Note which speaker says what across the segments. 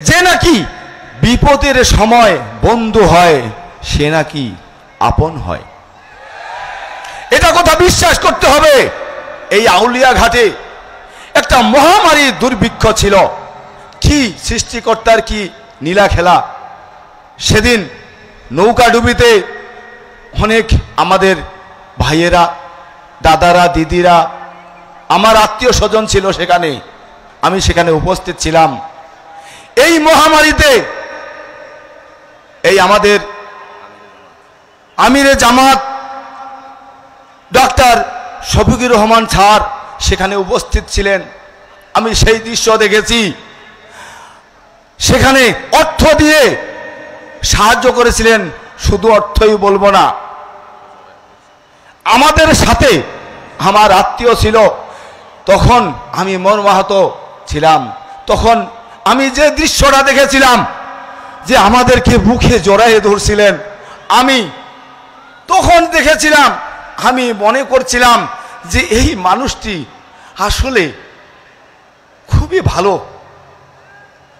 Speaker 1: যে নাকি বিপদের সময় বন্ধু হয় সে নাকি আপন হয়। এটা কথা বিশ্বাস করতে হবে। এই আউলিয়া ঘাটে একটা মহামারী দুর্ভিক্ষ ছিল। কি সৃষ্টিকর্তার কি নীলা খেলা। সেদিন নৌকা ডুবিতে অনেক আমাদের ভাইয়েরা, দাদারা, দিদিরা, আমার আত্মীয় স্বজন ছিল সেখানে, আমি সেখানে উপস্থিত ছিলাম। এই মহামারীতে এই আমাদের আমিরে জামাত ডক্টর শফিকুর রহমান স্যার সেখানে উপস্থিত ছিলেন। আমি সেই দৃশ্য দেখেছি। সেখানে অর্থ দিয়ে সাহায্য করেছিলেন। শুধু অর্থই বলবো না, আমাদের সাথে আমার আত্মীয় ছিল। তখন আমি মর্মাহত ছিলাম। তখন আমি যে দৃশ্যটা দেখেছিলাম, যে আমাদেরকে বুকে জড়াইয়ে ধরছিলেন, আমি তখন দেখেছিলাম, আমি মনে করছিলাম যে এই মানুষটি আসলে খুবই ভালো।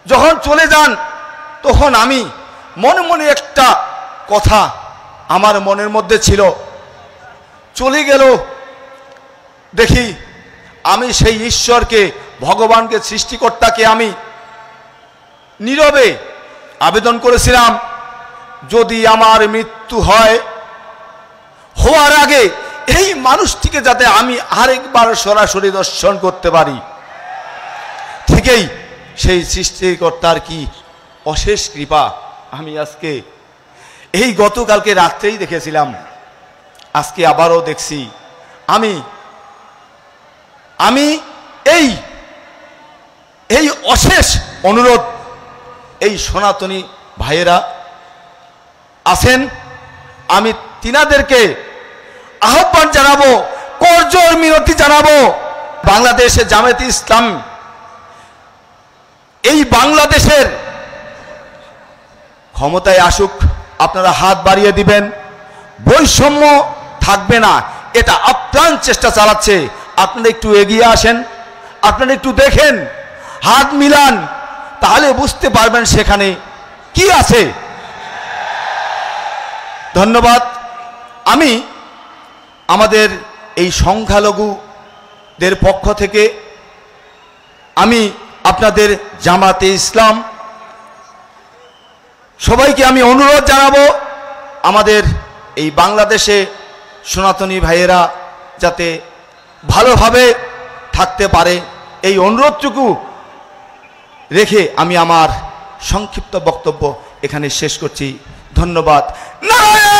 Speaker 1: যখন চলে যান তখন আমি মনে মনে একটা কথা আমার মনের মধ্যে ছিল, চলে গেল দেখি আমি সেই ঈশ্বরকে, ভগবানকে, সৃষ্টিকর্তাকে আমি নীরবে আবেদন করেছিলাম, যদি আমার মৃত্যু হয়, হওয়ার আগে এই মানুষটিকে যাতে আমি আরেকবার সরাসরি দর্শন করতে পারি। ঠিকই সেই সৃষ্টিকর্তার কি অশেষ কৃপা, আমি আজকে এই গতকালকে রাত্রেই দেখেছিলাম, আজকে আবারও দেখছি। আমি এই অশেষ অনুরোধ, এই সনাতনী ভাইয়েরা আছেন, আমি তিনাদেরকে আহ্বান জানাবো, করজোড় মিনতি জানাবো, বাংলাদেশে জামায়াতে ইসলাম এই বাংলাদেশের ক্ষমতায় আসুক, আপনারা হাত বাড়িয়ে দিবেন। বৈষম্য থাকবে না, এটা আপ্রাণ চেষ্টা চালাচ্ছে। আপনারা একটু এগিয়ে আসেন, আপনারা একটু দেখেন, হাত মিলান, তাহলে বুঝতে পারবেন সেখানে কি আছে। ধন্যবাদ। আমি আমাদের এই সংখ্যালঘুদের পক্ষ থেকে আমি আপনাদের জামাতে ইসলাম সবাইকে আমি অনুরোধ জানাবো, আমাদের এই বাংলাদেশে সনাতনী ভাইয়েরা যাতে ভালোভাবে থাকতে পারে, এই অনুরোধটুকু রেখে আমি আমার সংক্ষিপ্ত বক্তব্য এখানে শেষ করছি। ধন্যবাদ। নারায়ণ।